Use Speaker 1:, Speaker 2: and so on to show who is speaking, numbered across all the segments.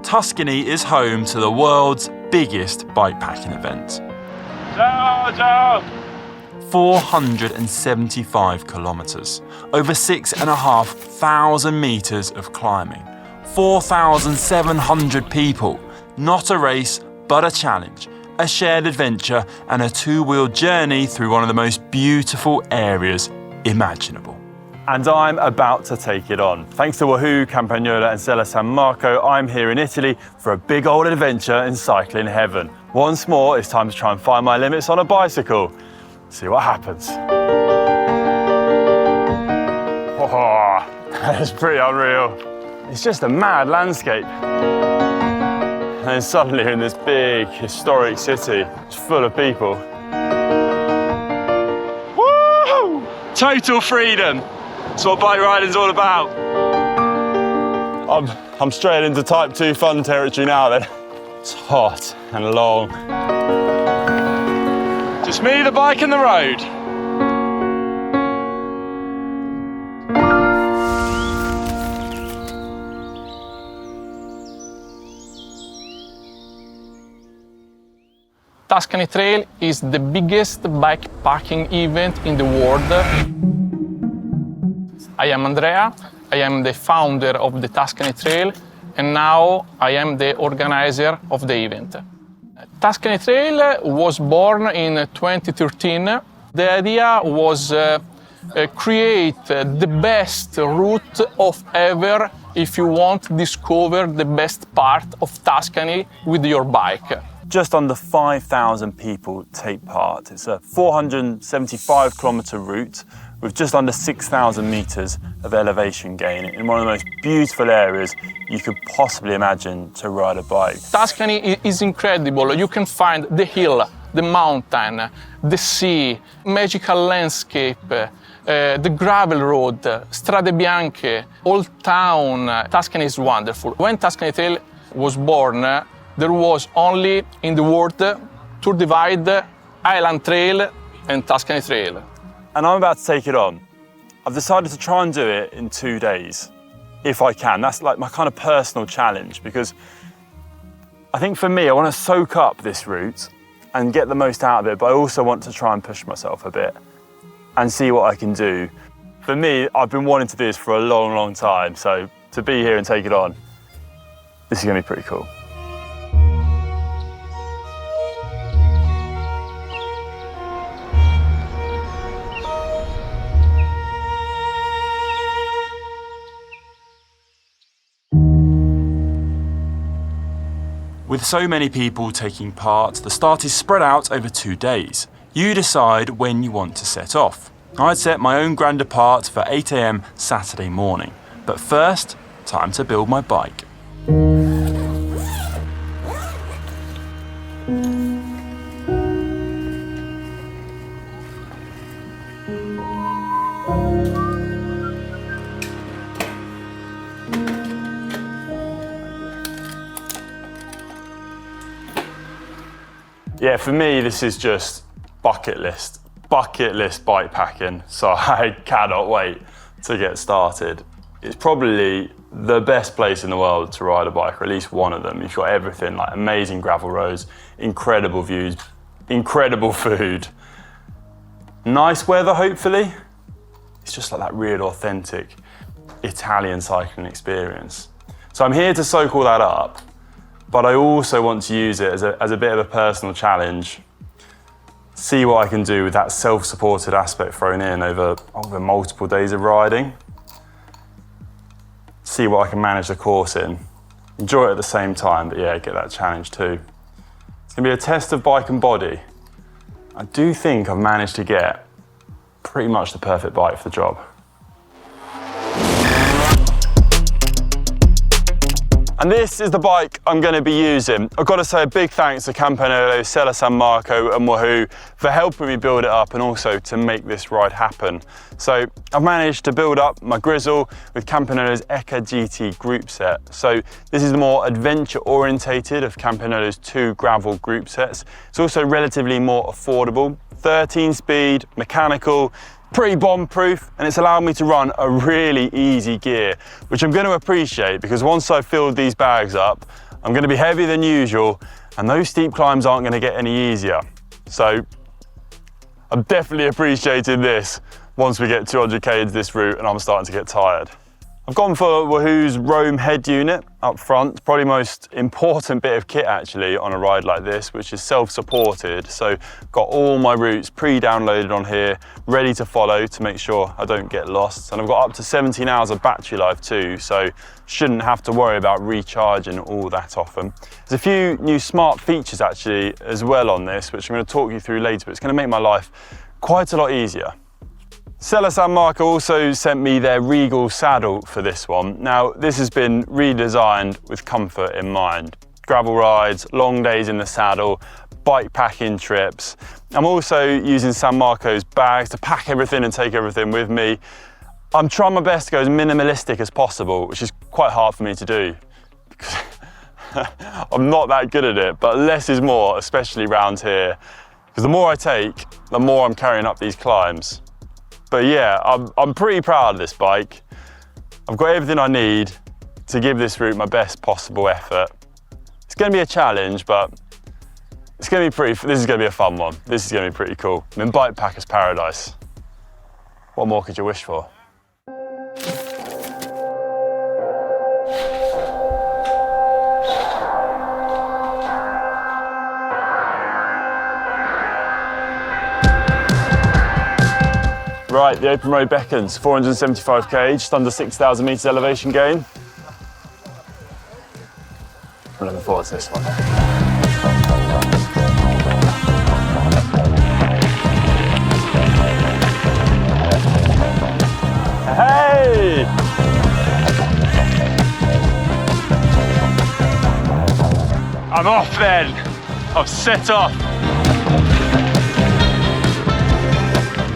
Speaker 1: Tuscany is home to the world's biggest bikepacking event. 475 kilometers, over 6,500 meters of climbing, 4,700 people. Not a race, but a challenge, a shared adventure, and a two-wheel journey through one of the most beautiful areas imaginable. And I'm about to take it on. Thanks to Wahoo, CampagnoloSrl and San Marco, I'm here in Italy for a big old adventure in cycling heaven. Once more, it's time to try and find my limits on a bicycle. See what happens. Oh, that's pretty unreal. It's just a mad landscape. And then suddenly you're in this big, historic city. It's full of people. Woo! Total freedom. That's what bike riding's all about. I'm straight into type 2 fun territory now then. It's hot and long. Just me, the bike and the road.
Speaker 2: Tuscany Trail is the biggest bikepacking event in the world. I am Andrea, I am the founder of the Tuscany Trail, and now I am the organizer of the event. Tuscany Trail was born in 2013. The idea was create the best route of ever if you want to discover the best part of Tuscany with your bike.
Speaker 1: Just under 5,000 people take part. It's a 475 kilometer route with just under 6,000 meters of elevation gain in one of the most beautiful areas you could possibly imagine to ride a bike.
Speaker 2: Tuscany is incredible. You can find the hill, the mountain, the sea, magical landscape, the gravel road, Strade Bianche, old town. Tuscany is wonderful. When Tuscany Trail was born, there was only in the world to divide Island Trail and Tuscany Trail.
Speaker 1: And I'm about to take it on. I've decided to try and do it in 2 days, if I can. That's like my kind of personal challenge, because I think for me, I want to soak up this route and get the most out of it, but I also want to try and push myself a bit and see what I can do. For me, I've been wanting to do this for a long, long time, so to be here and take it on, this is going to be pretty cool. With so many people taking part, the start is spread out over 2 days. You decide when you want to set off. I'd set my own grand depart for 8 AM Saturday morning. But first, time to build my bike. Yeah, for me, this is just bucket list bikepacking. So I cannot wait to get started. It's probably the best place in the world to ride a bike, or at least one of them. You've got everything, like amazing gravel roads, incredible views, incredible food, nice weather, hopefully. It's just like that real authentic Italian cycling experience. So I'm here to soak all that up. But I also want to use it as a bit of a personal challenge, see what I can do with that self-supported aspect thrown in over multiple days of riding, see what I can manage the course in, enjoy it at the same time, but yeah, get that challenge too. It's going to be a test of bike and body. I do think I've managed to get pretty much the perfect bike for the job. And this is the bike I'm going to be using. I've got to say a big thanks to CampagnoloSrl, San Marco and Wahoo for helping me build it up and also to make this ride happen. So I've managed to build up my grizzle with Campagnolo's Ekar GT Groupset. So this is the more adventure orientated of Campagnolo's 2 gravel group sets. It's also relatively more affordable, 13 speed, mechanical, pretty bomb-proof, and it's allowed me to run a really easy gear, which I'm going to appreciate because once I've filled these bags up, I'm going to be heavier than usual, and those steep climbs aren't going to get any easier. So I'm definitely appreciating this once we get 200k into this route and I'm starting to get tired. I've gone for Wahoo's Roam head unit up front, probably most important bit of kit actually on a ride like this, which is self-supported. So got all my routes pre-downloaded on here, ready to follow to make sure I don't get lost. And I've got up to 17 hours of battery life too, so shouldn't have to worry about recharging all that often. There's a few new smart features actually as well on this, which I'm going to talk you through later, but it's going to make my life quite a lot easier. Seller San Marco also sent me their Regal saddle for this one. Now, this has been redesigned with comfort in mind. Gravel rides, long days in the saddle, bike packing trips. I'm also using San Marco's bags to pack everything and take everything with me. I'm trying my best to go as minimalistic as possible, which is quite hard for me to do. I'm not that good at it, but less is more, especially around here. Because the more I take, the more I'm carrying up these climbs. But yeah, I'm pretty proud of this bike. I've got everything I need to give this route my best possible effort. It's going to be a challenge, but it's going to be this is going to be a fun one. This is going to be pretty cool. I'm in bike packer's paradise. What more could you wish for? Right, the open road beckons, 475k, just under 6,000 metres elevation gain. I'm looking forward to this one. Hey! I'm off then. I've set off.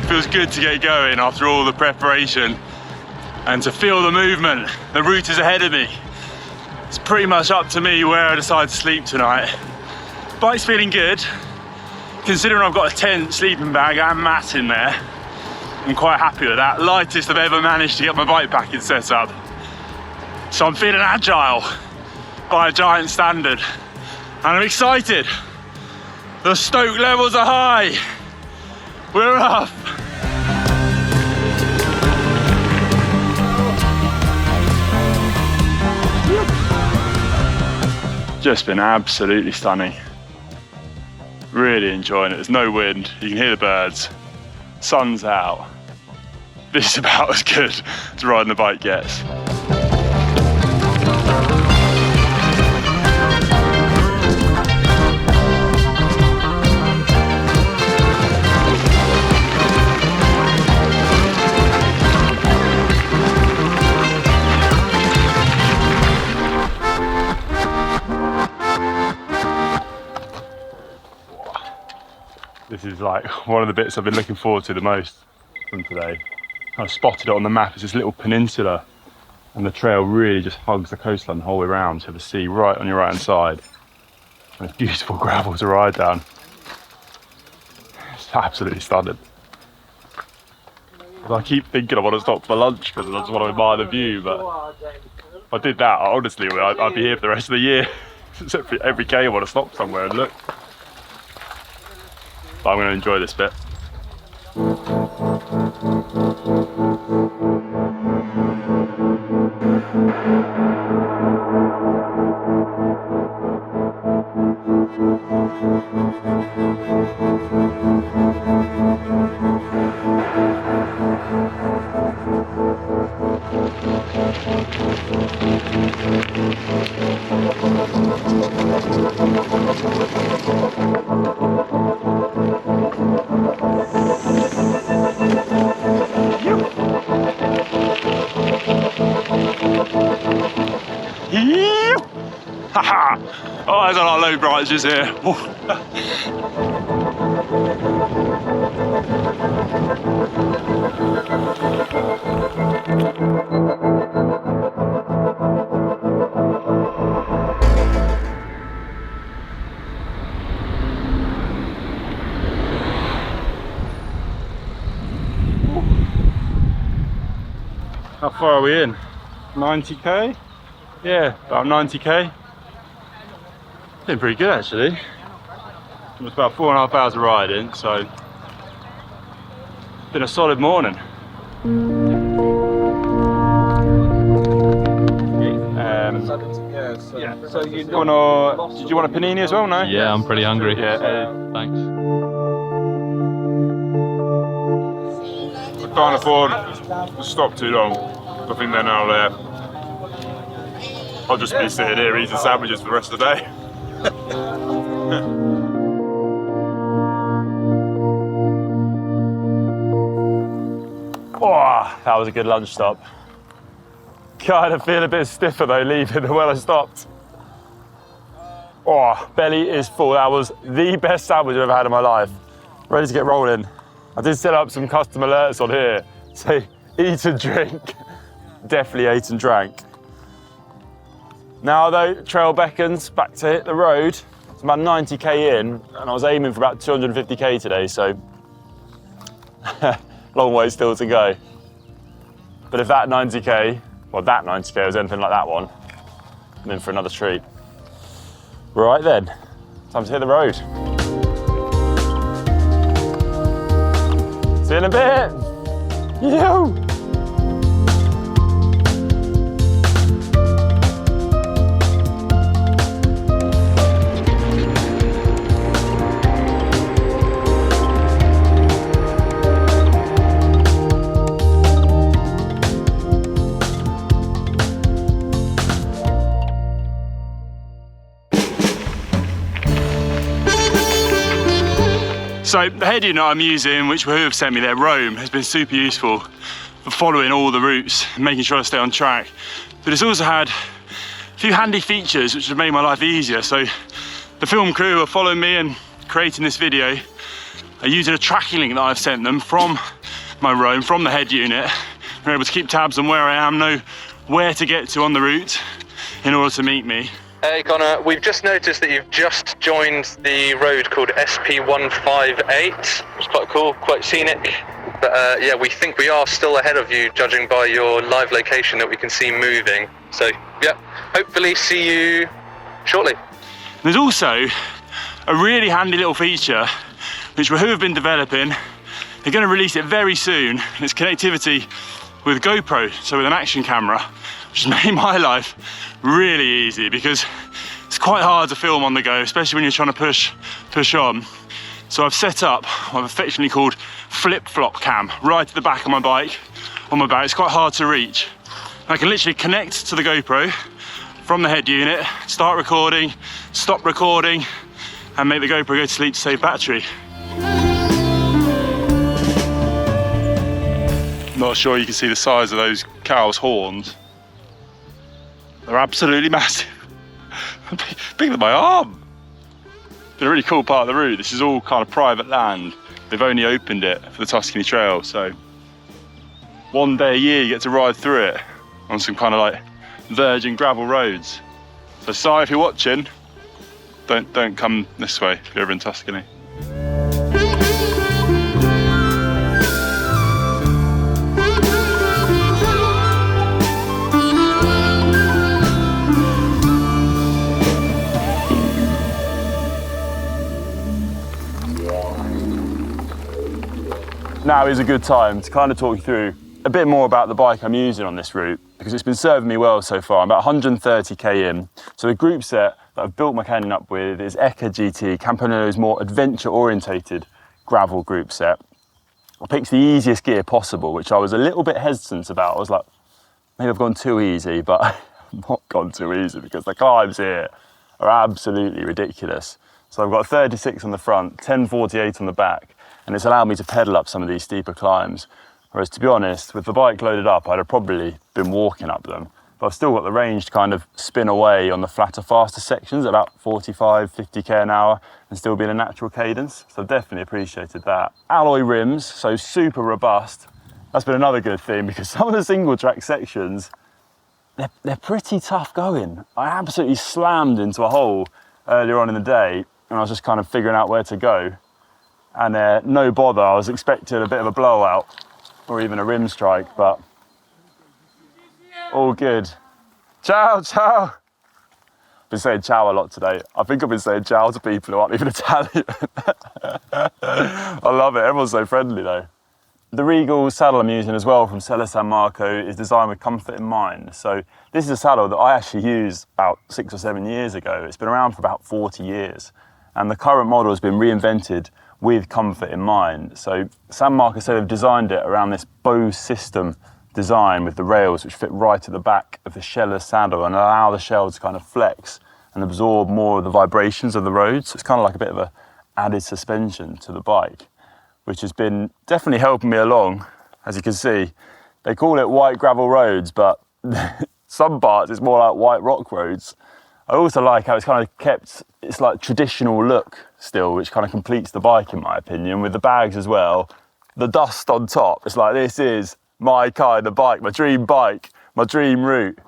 Speaker 1: Feels good to get going after all the preparation and to feel the movement. The route is ahead of me. It's pretty much up to me where I decide to sleep tonight. Bike's feeling good. Considering I've got a tent, sleeping bag and mat in there, I'm quite happy with that. Lightest I've ever managed to get my bike packing set up. So I'm feeling agile by a giant standard. And I'm excited. The stoke levels are high. We're off. Just been absolutely stunning. Really enjoying it. There's no wind. You can hear the birds. Sun's out. This is about as good as riding the bike gets. This is like one of the bits I've been looking forward to the most from today. I spotted it on the map. It's this little peninsula and the trail really just hugs the coastline the whole way around. So you have the sea right on your right hand side. And it's beautiful gravel to ride down. It's absolutely stunning. I keep thinking I want to stop for lunch because I just want to admire the view, but if I did that, honestly, I'd be here for the rest of the year. Every day I want to stop somewhere and look. But I'm going to enjoy this bit. Haha! Oh, there's a lot of low branches here. How far are we in? 90k? Yeah, about 90k. Been pretty good actually. It was about 4.5 hours of riding, so been a solid morning. So did you want a panini as well? No?
Speaker 3: Yeah, I'm pretty hungry.
Speaker 1: Yeah.
Speaker 3: Thanks.
Speaker 4: I can't afford to stop too long. I think then I'll just be sitting here eating sandwiches for the rest of the day.
Speaker 1: Oh, that was a good lunch stop. Kind of feel a bit stiffer though, leaving the well I stopped. Oh, belly is full. That was the best sandwich I've ever had in my life. Ready to get rolling. I did set up some custom alerts on here. Say, eat and drink. Definitely ate and drank. Now though, trail beckons back to hit the road. It's about 90k in, and I was aiming for about 250k today, so long way still to go. But if that 90k was anything like that one, I'm in for another treat. Right then, time to hit the road. See you in a bit. Yo! So the head unit I'm using, which Wahoo have sent me, their Roam, has been super useful for following all the routes, making sure I stay on track. But it's also had a few handy features which have made my life easier. So the film crew are following me and creating this video are using a tracking link that I've sent them from my Roam, from the head unit. They're able to keep tabs on where I am, know where to get to on the route in order to meet me.
Speaker 5: Hey Conor, we've just noticed that you've just joined the road called SP158. It's quite cool, quite scenic. But yeah, we think we are still ahead of you, judging by your live location that we can see moving. So yeah, hopefully see you shortly.
Speaker 1: There's also a really handy little feature which Wahoo have been developing. They're going to release it very soon. It's connectivity with GoPro, so with an action camera, which has made my life really easy because it's quite hard to film on the go, especially when you're trying to push on. So I've set up what I've affectionately called flip-flop cam right at the back of my bike, on my back. It's quite hard to reach. I can literally connect to the GoPro from the head unit, start recording, stop recording, and make the GoPro go to sleep to save battery. Not sure you can see the size of those cows' horns. They're absolutely massive. Bigger than my arm. Been a really cool part of the route. This is all kind of private land. They've only opened it for the Tuscany Trail, so one day a year you get to ride through it on some kind of like virgin gravel roads. So Si, if you're watching, don't come this way if you're ever in Tuscany. Now is a good time to kind of talk you through a bit more about the bike I'm using on this route, because it's been serving me well so far. I'm about 130k in. So the group set that I've built my canyon up with is Ekar GT, Campagnolo's more adventure-orientated gravel group set. I picked the easiest gear possible, which I was a little bit hesitant about. I was like, maybe I've gone too easy, but I've not gone too easy because the climbs here are absolutely ridiculous. So I've got a 36 on the front, 1048 on the back, and it's allowed me to pedal up some of these steeper climbs. Whereas to be honest, with the bike loaded up, I'd have probably been walking up them. But I've still got the range to kind of spin away on the flatter, faster sections at about 45, 50k an hour and still be in a natural cadence. So I've definitely appreciated that. Alloy rims, so super robust. That's been another good thing because some of the single track sections, they're pretty tough going. I absolutely slammed into a hole earlier on in the day and I was just kind of figuring out where to go. And no bother, I was expecting a bit of a blowout or even a rim strike, but all good. Ciao, ciao. Been saying ciao a lot today. I think I've been saying ciao to people who aren't even Italian. I love it, everyone's so friendly though. The Regal saddle I'm using as well from Sella San Marco is designed with comfort in mind. So this is a saddle that I actually used about 6 or 7 years ago. It's been around for about 40 years. And the current model has been reinvented with comfort in mind. So San Marco said they've designed it around this bow system design with the rails which fit right at the back of the Sella saddle and allow the shell to kind of flex and absorb more of the vibrations of the road. So it's kind of like a bit of a added suspension to the bike, which has been definitely helping me along. As you can see, they call it white gravel roads, but some parts it's more like white rock roads. I also like how it's kind of kept its like traditional look still, which kind of completes the bike in my opinion, with the bags as well. The dust on top, it's like this is my kind of bike, my dream route.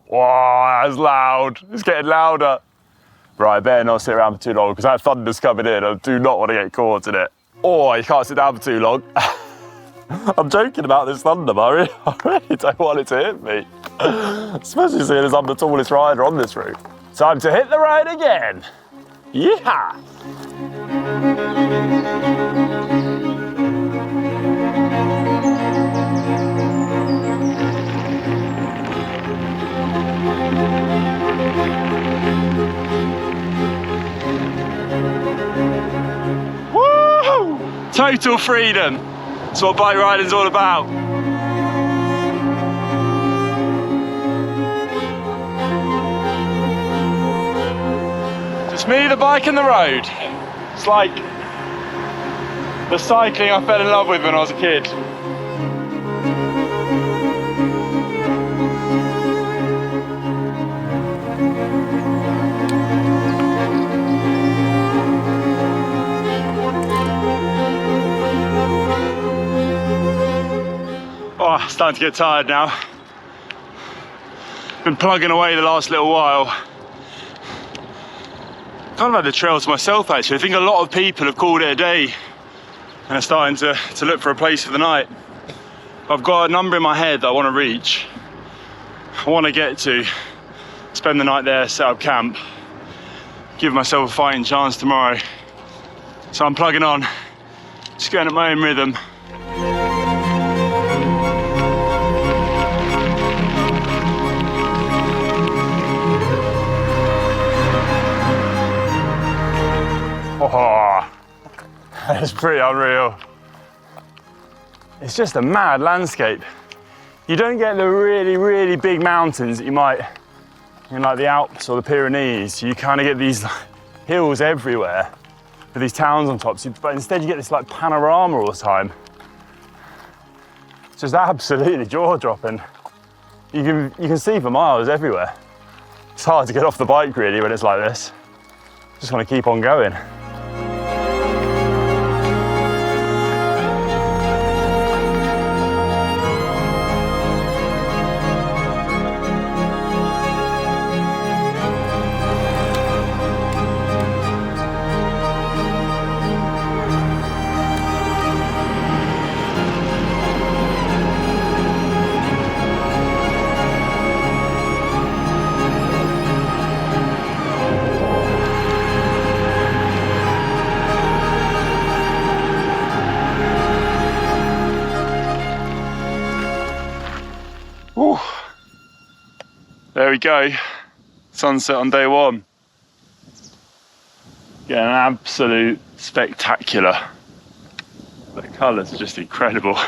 Speaker 1: Wow, that's loud. It's getting louder. Right, I better not sit around for too long because that thunder's coming in. I do not want to get caught in it. Oh, you can't sit down for too long. I'm joking about this thunder, but I really don't want it to hit me. Especially seeing as I'm the tallest rider on this route. Time to hit the road again. Yeah! Woo! Total freedom. That's what bike riding's all about. Just me, the bike and the road. It's like the cycling I fell in love with when I was a kid. Oh, starting to get tired now. Been plugging away the last little while. Kind of had the trail to myself actually. I think a lot of people have called it a day and are starting to look for a place for the night. I've got a number in my head that I want to reach. I want to get to, spend the night there, set up camp, give myself a fighting chance tomorrow. So I'm plugging on, just going at my own rhythm. Oh, that's pretty unreal. It's just a mad landscape. You don't get the really, really big mountains that you might in like the Alps or the Pyrenees. You kind of get these hills everywhere with these towns on top, but instead you get this like panorama all the time. It's just absolutely jaw-dropping. You can see for miles everywhere. It's hard to get off the bike really when it's like this. Just want to keep on going. Ooh. There we go, sunset on day one. Getting an absolute spectacular. The colours are just incredible.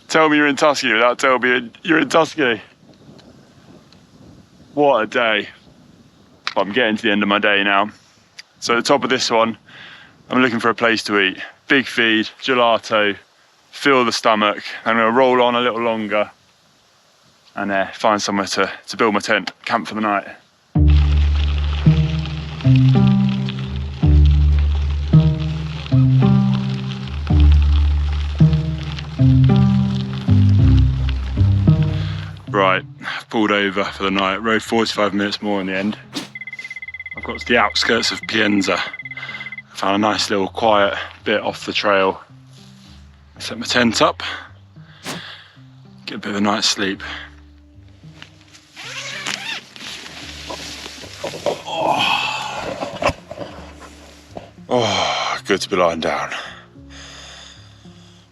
Speaker 1: Tell me you're in Tuscany without telling me you're in Tuscany. What a day. I'm getting to the end of my day now. So at the top of this one, I'm looking for a place to eat. Big feed, gelato, fill the stomach. I'm gonna roll on a little longer and find somewhere to build my tent, camp for the night. Right, I've pulled over for the night, rode 45 minutes more in the end. I've got to the outskirts of Pienza. I found a nice little quiet bit off the trail. Set my tent up, get a bit of a night's sleep. Oh, good to be lying down.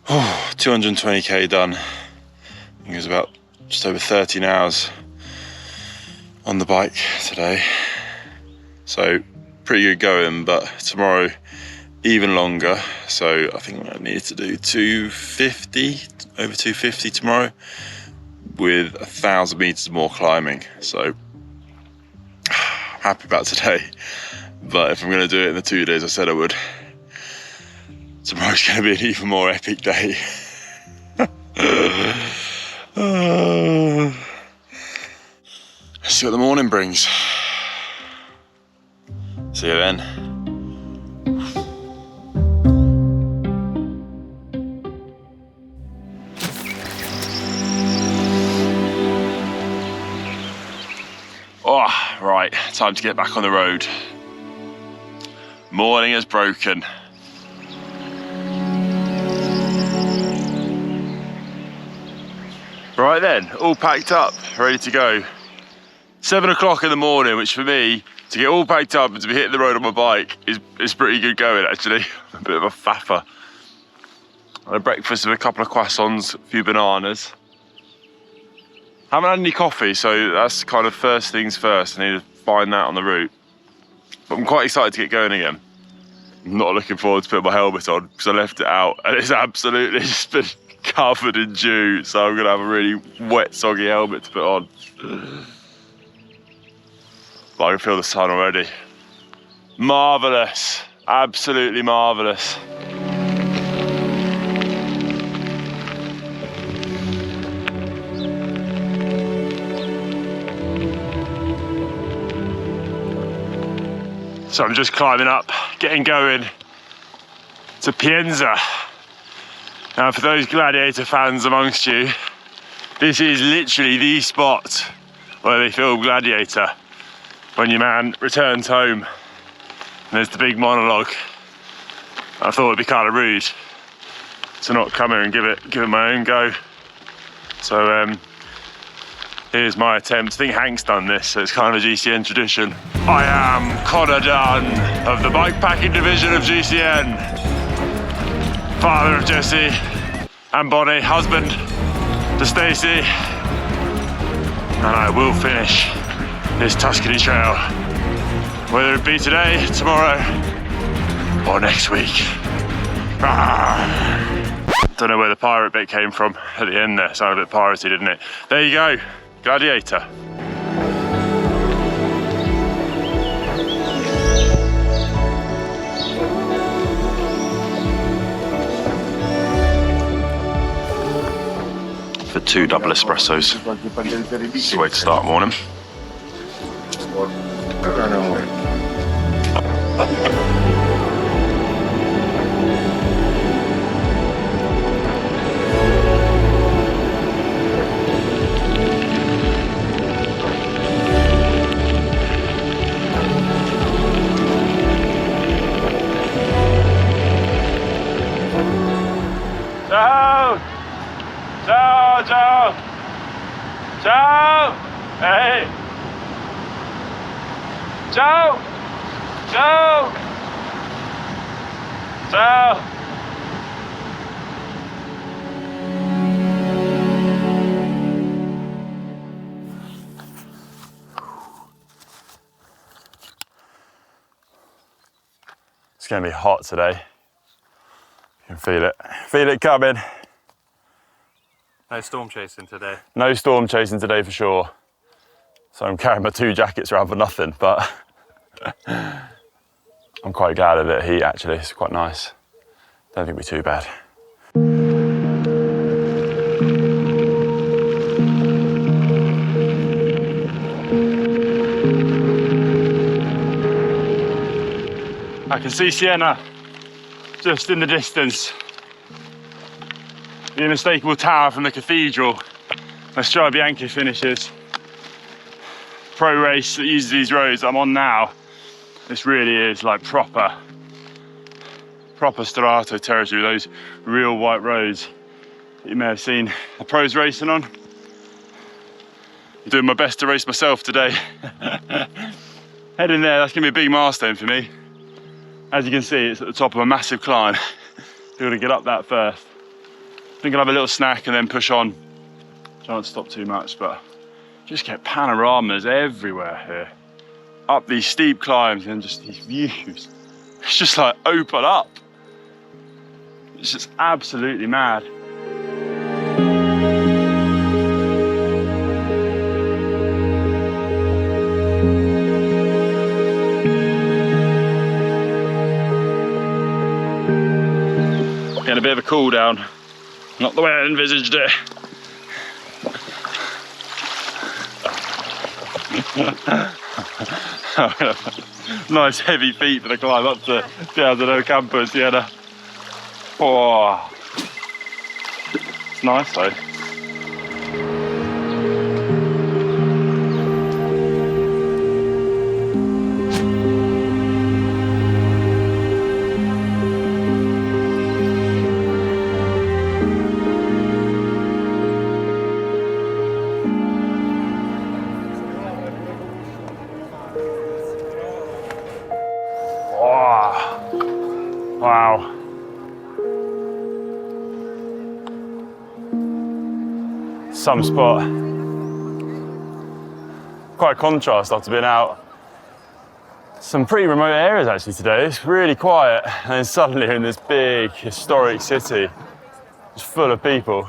Speaker 1: Oh, 220k done. I think it was about just over 13 hours on the bike today. So pretty good going, but tomorrow even longer. So I think I need to do 250, over 250 tomorrow with 1,000 meters more climbing. So happy about today. But if I'm going to do it in the 2 days I said I would, tomorrow's going to be an even more epic day. Let's see what the morning brings. See you then. Oh, right, time to get back on the road. Morning is broken. Right then, all packed up, ready to go. 7 o'clock in the morning, which for me, to get all packed up and to be hitting the road on my bike is pretty good going actually. A bit of a faffer. I had a breakfast with a couple of croissants, a few bananas. Haven't had any coffee, so that's kind of first things first. I need to find that on the route. But I'm quite excited to get going again. I'm not looking forward to putting my helmet on because I left it out and it's absolutely just been covered in dew. So I'm gonna have a really wet, soggy helmet to put on. But I can feel the sun already. Marvellous, absolutely marvellous. So I'm just climbing up, getting going to Pienza. Now for those Gladiator fans amongst you, this is literally the spot where they film Gladiator. When your man returns home and there's the big monologue. I thought it'd be kind of rude to not come here and give it my own go. So here's my attempt. I think Hank's done this, so it's kind of a GCN tradition. I am Conor of the bikepacking division of GCN. Father of Jesse and Bonnie, husband to Stacey. And I will finish this Tuscany Trail, whether it be today, tomorrow, or next week. Don't know where the pirate bit came from at the end there. Sounded a bit piratey, didn't it? There you go, Gladiator. For 2 double espressos. It's the way to start morning. Ciao! Ciao, ciao! Ciao! Hey! Ciao! Ciao! Ciao! It's going to be hot today. You can feel it. Feel it coming.
Speaker 3: No storm chasing today.
Speaker 1: No storm chasing today for sure. So I'm carrying my 2 jackets around for nothing, but I'm quite glad of it. Heat actually, it's quite nice. Don't think it'll be too bad. I can see Siena just in the distance. The unmistakable tower from the cathedral where Strade Bianche finishes. Pro race that uses these roads I'm on now. This really is like proper Strade territory, those real white roads that you may have seen the pros racing on. I'm doing my best to race myself today. Heading there, that's gonna be a big milestone for me. As you can see, it's at the top of a massive climb. Got to get up that first. I think I'll have a little snack and then push on. Try not to stop too much, but just get panoramas everywhere here. Up these steep climbs and just these views. It's just like open up. It's just absolutely mad. Getting a bit of a cool down. Not the way I envisaged it. Nice heavy feet for the climb up to Pienza Campo Siena. Oh, it's nice though. Wow. Some spot. Quite a contrast after being out some pretty remote areas actually today. It's really quiet and then suddenly you're in this big historic city. It's full of people.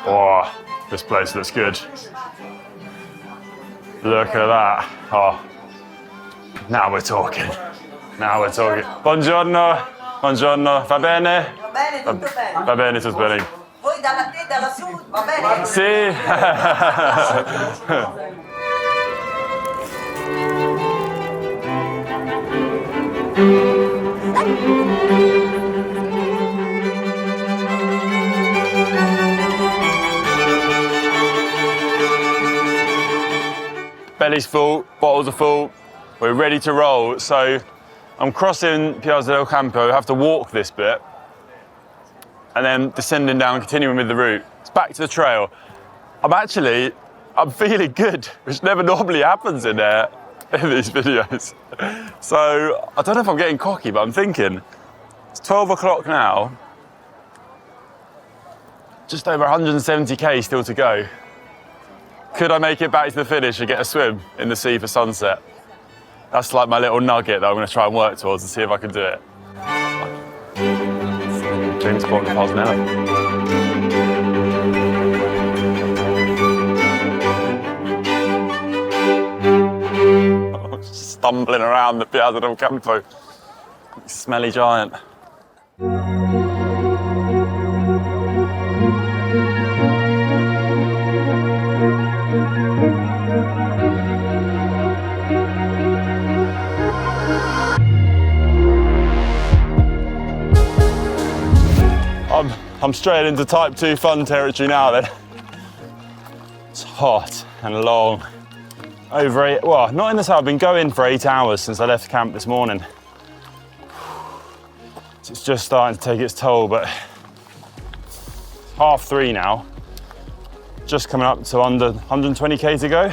Speaker 1: Oh, this place looks good. Look at that. Oh. Now we're talking. Now we're talking. Buongiorno. Buongiorno. Va bene?
Speaker 6: Va bene, tutto bene.
Speaker 1: Va bene, tutto bene.
Speaker 6: Voi dalla te, dalla sud, va bene?
Speaker 1: Sì. Belly's full, bottles are full. We're ready to roll. So I'm crossing Pienza del Campo, I have to walk this bit, and then descending down, continuing with the route. It's back to the trail. I'm feeling good, which never normally happens in these videos. So I don't know if I'm getting cocky, but I'm thinking, it's 12 o'clock now, just over 170k still to go. Could I make it back to the finish and get a swim in the sea for sunset? That's like my little nugget that I'm going to try and work towards and see if I can do it. James Bond miles an hour. Stumbling around the Pienza del Campo. Smelly giant. I'm straight into type 2 fun territory now then. It's hot and long. Over 8, well, not in the sun, I've been going for 8 hours since I left camp this morning. So it's just starting to take its toll, but it's 3:30 now. Just coming up to under 120k to go.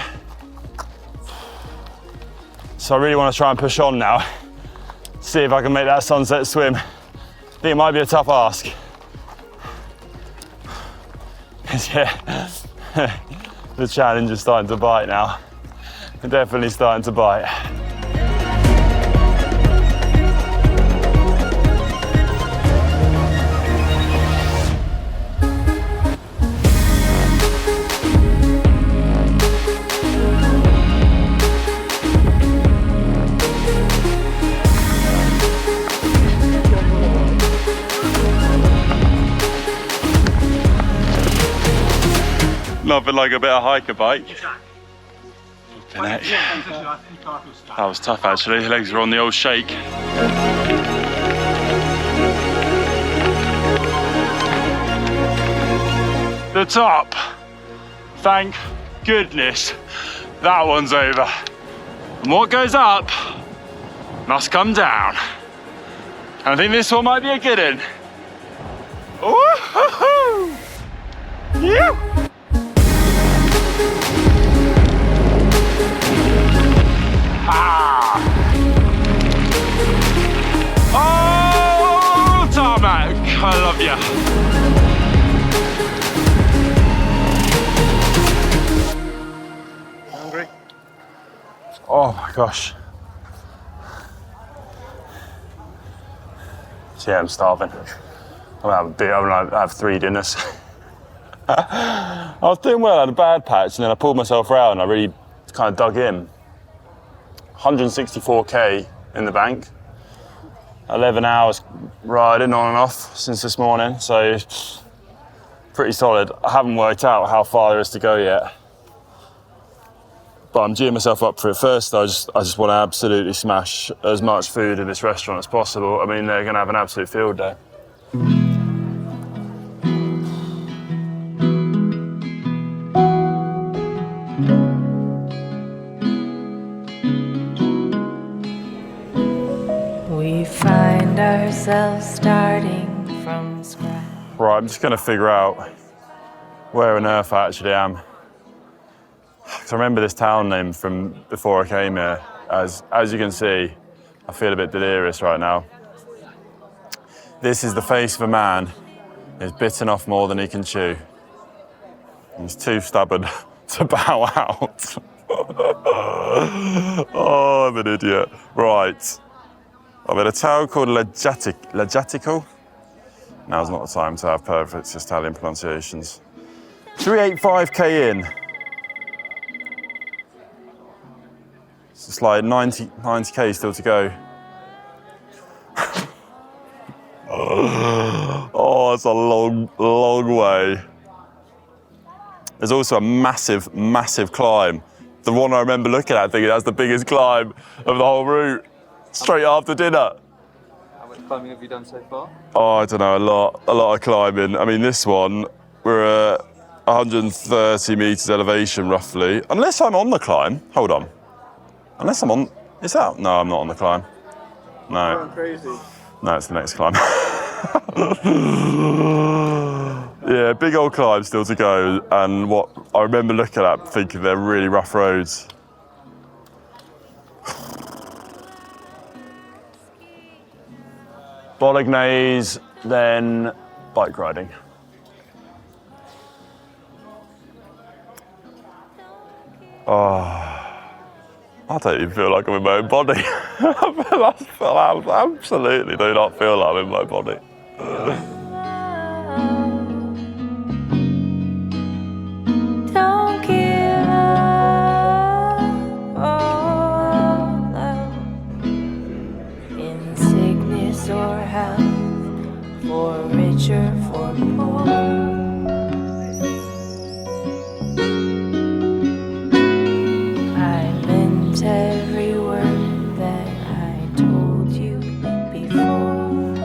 Speaker 1: So I really want to try and push on now. See if I can make that sunset swim. I think it might be a tough ask. Yeah, the challenge is starting to bite now. Definitely starting to bite. Nothing like a bit of hiker bike. That was tough actually, legs were on the old shake. The top, thank goodness, that one's over. And what goes up must come down. And I think this one might be a good one. Woo-hoo-hoo! Yeah. I love you.
Speaker 3: Hungry?
Speaker 1: Oh my gosh. So yeah, I'm starving. I'm gonna have 3 dinners. I was doing well, I had a bad patch, and then I pulled myself around. I really kind of dug in. 164k in the bank. 11 hours riding on and off since this morning, so pretty solid. I haven't worked out how far there is to go yet, but I'm gearing myself up for it. First, I just want to absolutely smash as much food in this restaurant as possible. I mean, they're going to have an absolute field day.
Speaker 7: We find ourselves starting from scratch.
Speaker 1: Right, I'm just going to figure out where on earth I actually am. Because I remember this town name from before I came here. As you can see, I feel a bit delirious right now. This is the face of a man who's bitten off more than he can chew. He's too stubborn to bow out. Oh, I'm an idiot. Right. I'm in a town called Legatico. Now's not the time to have perfect Italian pronunciations. 385k in. It's like 90k still to go. Oh, it's a long, long way. There's also a massive, massive climb. The one I remember looking at thinking that's the biggest climb of the whole route. Straight after dinner.
Speaker 3: How much climbing have you done so far?
Speaker 1: Oh, I don't know, a lot of climbing. I mean, this one, we're at 130 meters elevation, roughly. Unless I'm on the climb, hold on. Unless I'm on, is that? No, I'm not on the climb. No.
Speaker 3: Going crazy.
Speaker 1: No, it's the next climb. Yeah, big old climb still to go. And what I remember looking at, thinking they're really rough roads. Bolognese, then bike riding. Oh, I don't even feel like I'm in my own body. I absolutely do not feel like I'm in my body.
Speaker 7: Don't give up, oh love, in sickness or health, for richer, for poor. Every word that I told you before.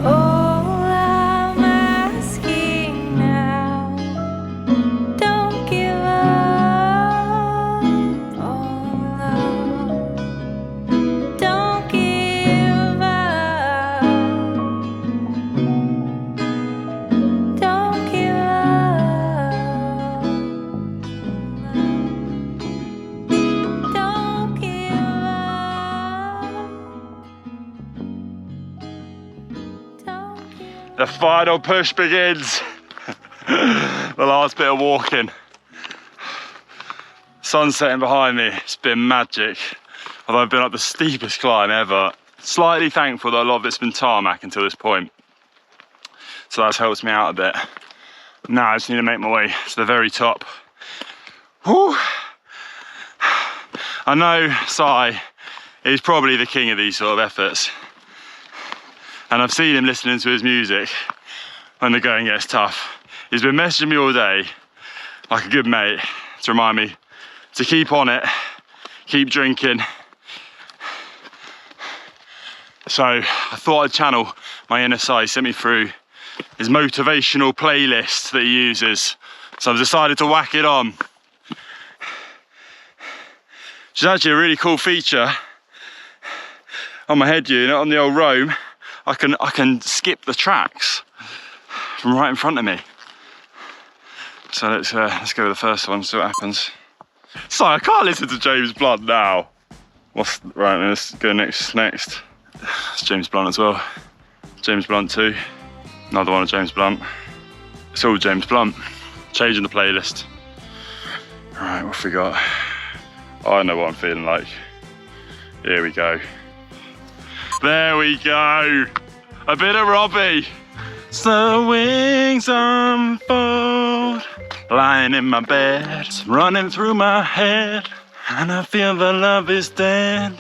Speaker 7: All I'm asking now, don't give up on love. Don't give up. Don't give up.
Speaker 1: The final push begins. The last bit of walking. Sun setting behind me, it's been magic. Although I've been up the steepest climb ever. Slightly thankful that a lot of it's been tarmac until this point. So that's helped me out a bit. Now I just need to make my way to the very top. Whew. I know Sai is probably the king of these sort of efforts. And I've seen him listening to his music when the going gets tough. He's been messaging me all day, like a good mate, to remind me to keep on it, keep drinking. So I thought I'd channel my inner Sai. He sent me through his motivational playlist that he uses. So I've decided to whack it on. Which is actually a really cool feature on my head unit, on the old Roam. I can skip the tracks from right in front of me. So let's go with the first one, see what happens. So I can't listen to James Blunt now. Right, let's go next. It's James Blunt as well. James Blunt 2. Another one of James Blunt. It's all James Blunt. Changing the playlist. Right, what have we got? I know what I'm feeling like. Here we go. There we go. A bit of Robbie. So wings unfold, lying in my bed, running through my head, and I feel the love is dead.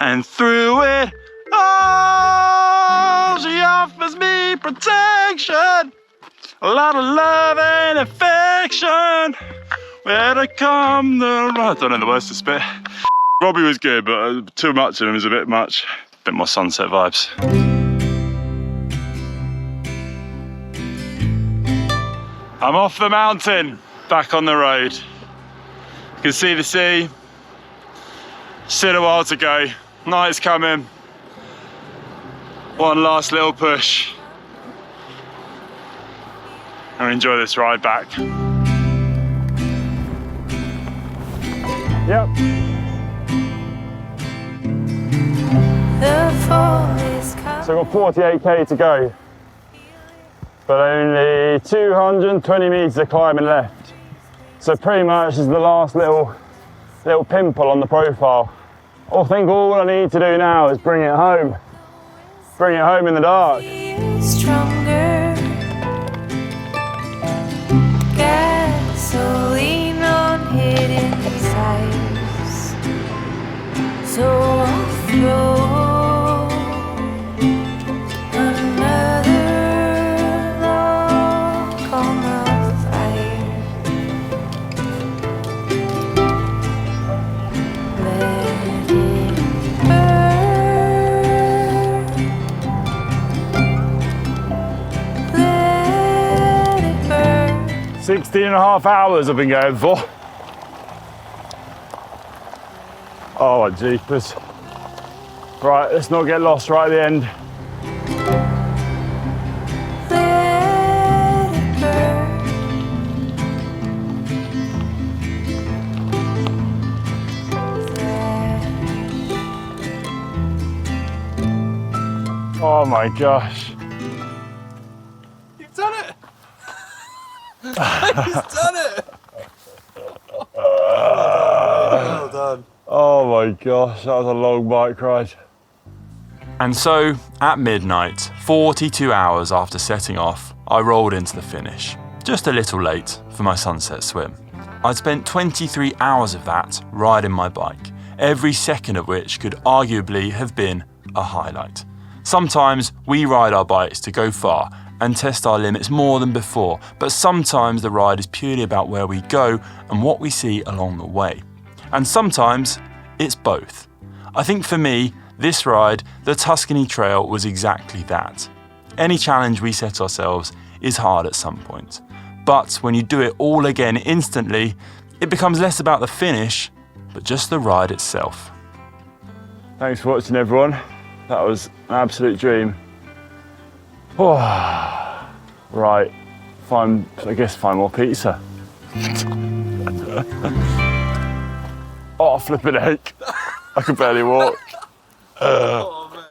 Speaker 1: And through it all, she offers me protection, a lot of love and affection. Where to come the... I don't know the words to spit. Robbie was good, but too much of him was a bit much. A bit more sunset vibes. I'm off the mountain, back on the road. You can see the sea. Still a while to go. Night's coming. One last little push. And enjoy this ride back. Yep.
Speaker 7: The fall is coming.
Speaker 1: So I've got 48k to go, but only 220 meters of climbing left. So pretty much is the last little pimple on the profile. I think all I need to do now is bring it home. Bring it home in the dark.
Speaker 7: Feel stronger. Gasoline on hidden desires. So I'll throw another log on the fire. Let it burn. Let it burn.
Speaker 1: 16 and a half hours I've been going for. Oh, my jeepers. Right, let's not get lost right at the end.
Speaker 7: Let it burn.
Speaker 1: Oh my gosh.
Speaker 3: You've done it! He's done it! Well done.
Speaker 1: Oh my gosh, that was a long bike ride. And so, at midnight, 42 hours after setting off, I rolled into the finish. Just a little late for my sunset swim. I'd spent 23 hours of that riding my bike, every second of which could arguably have been a highlight. Sometimes we ride our bikes to go far and test our limits more than before, but sometimes the ride is purely about where we go and what we see along the way. And sometimes it's both. I think for me, this ride, the Tuscany Trail, was exactly that. Any challenge we set ourselves is hard at some point. But when you do it all again instantly, it becomes less about the finish, but just the ride itself. Thanks for watching, everyone. That was an absolute dream. Oh, right, I guess find more pizza. Oh, flipping heck. I could barely walk.